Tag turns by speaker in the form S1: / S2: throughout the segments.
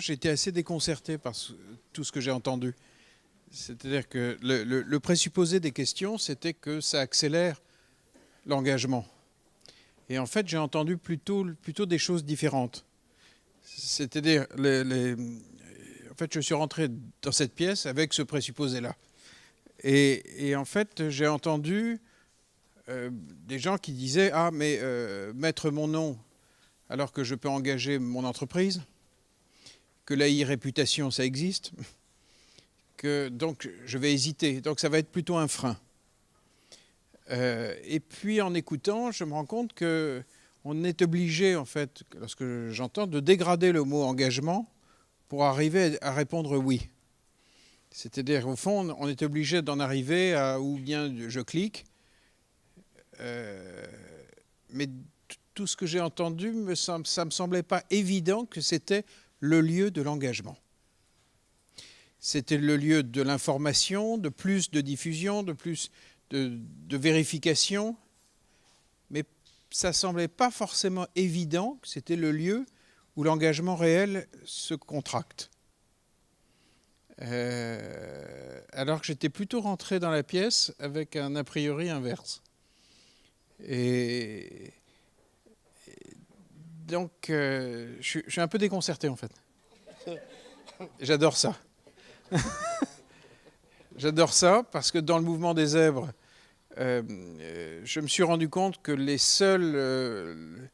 S1: moi, j'ai été assez déconcerté par tout ce que j'ai entendu. C'est-à-dire que le présupposé des questions, c'était que ça accélère l'engagement. Et en fait, j'ai entendu plutôt des choses différentes. C'est-à-dire, en fait, je suis rentré dans cette pièce avec ce présupposé-là. Et en fait, j'ai entendu des gens qui disaient « Ah, mais mettre mon nom alors que je peux engager mon entreprise, que l'AI réputation, ça existe, que donc je vais hésiter. Donc ça va être plutôt un frein. » Et puis en écoutant, je me rends compte qu'on est obligé, en fait, lorsque j'entends, de dégrader le mot engagement pour arriver à répondre oui. C'est-à-dire, au fond, on est obligé d'en arriver à ou bien je clique, mais tout ce que j'ai entendu, ça ne me semblait pas évident que c'était le lieu de l'engagement. C'était le lieu de l'information, de plus de diffusion, de plus de vérification, mais ça ne semblait pas forcément évident que c'était le lieu où l'engagement réel se contracte. Alors que j'étais plutôt rentré dans la pièce avec un a priori inverse. Et donc, je suis un peu déconcerté en fait. J'adore ça. J'adore ça parce que dans le mouvement des zèbres, je me suis rendu compte que les seuls,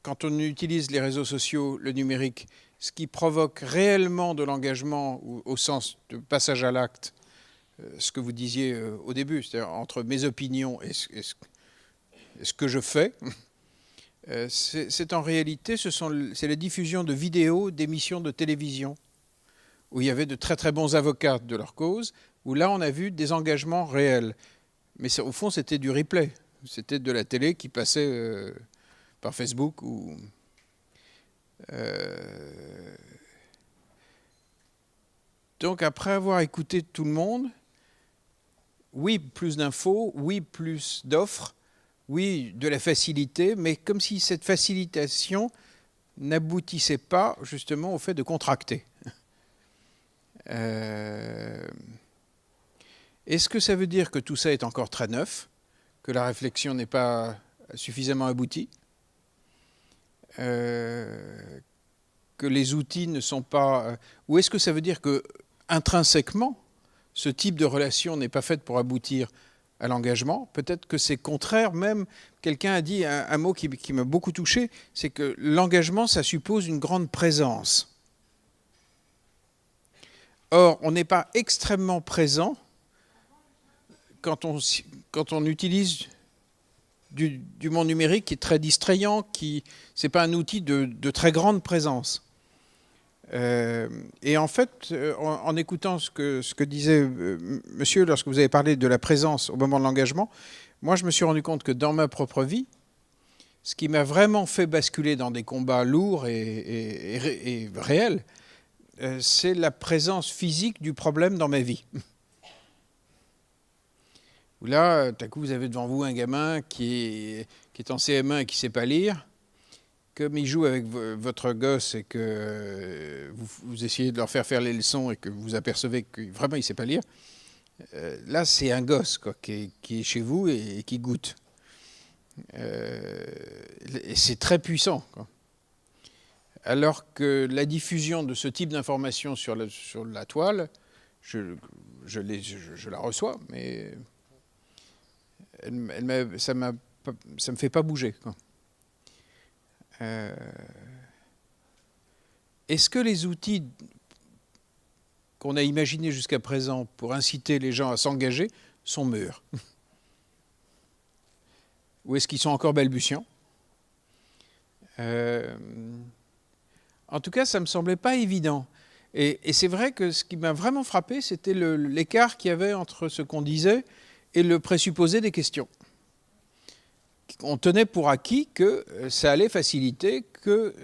S1: quand on utilise les réseaux sociaux, le numérique, ce qui provoque réellement de l'engagement au sens de passage à l'acte, ce que vous disiez au début, c'est-à-dire entre mes opinions et ce que je fais, c'est en réalité, c'est la diffusion de vidéos, d'émissions de télévision, où il y avait de très très bons avocats de leur cause, où là on a vu des engagements réels. Mais au fond, c'était du replay. C'était de la télé qui passait par Facebook ou... Donc après avoir écouté tout le monde, oui, plus d'infos, oui, plus d'offres, oui, de la facilité, mais comme si cette facilitation n'aboutissait pas justement au fait de contracter. Est-ce que ça veut dire que tout ça est encore très neuf, que la réflexion n'est pas suffisamment aboutie, que les outils ne sont pas... Ou est-ce que ça veut dire que intrinsèquement, ce type de relation n'est pas faite pour aboutir à l'engagement? Peut-être que c'est contraire même. Quelqu'un a dit un mot qui m'a beaucoup touché, c'est que l'engagement, ça suppose une grande présence. Or, on n'est pas extrêmement présent quand on utilise du monde numérique qui est très distrayant, ce n'est pas un outil de très grande présence. Et en fait, en écoutant ce que disait monsieur lorsque vous avez parlé de la présence au moment de l'engagement, moi je me suis rendu compte que dans ma propre vie, ce qui m'a vraiment fait basculer dans des combats lourds et réels, c'est la présence physique du problème dans ma vie. Où là, tout à coup, vous avez devant vous un gamin qui est en CM1 et qui ne sait pas lire. Comme il joue avec votre gosse et que vous essayez de leur faire les leçons et que vous apercevez que vraiment il ne sait pas lire, là, c'est un gosse quoi, qui est chez vous et qui goûte. Et c'est très puissant, quoi. Alors que la diffusion de ce type d'informations sur la toile, je la reçois, mais ça ne me fait pas bouger, quoi. Est-ce que les outils qu'on a imaginés jusqu'à présent pour inciter les gens à s'engager sont mûrs? Ou est-ce qu'ils sont encore balbutiants? En tout cas, ça ne me semblait pas évident. Et c'est vrai que ce qui m'a vraiment frappé, c'était l'écart qu'il y avait entre ce qu'on disait et le présupposé des questions. On tenait pour acquis que ça allait faciliter, que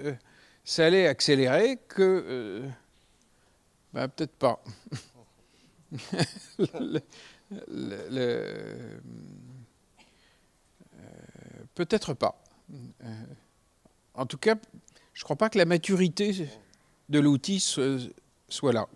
S1: ça allait accélérer, que... peut-être pas. Peut-être pas. En tout cas, je ne crois pas que la maturité de l'outil soit là.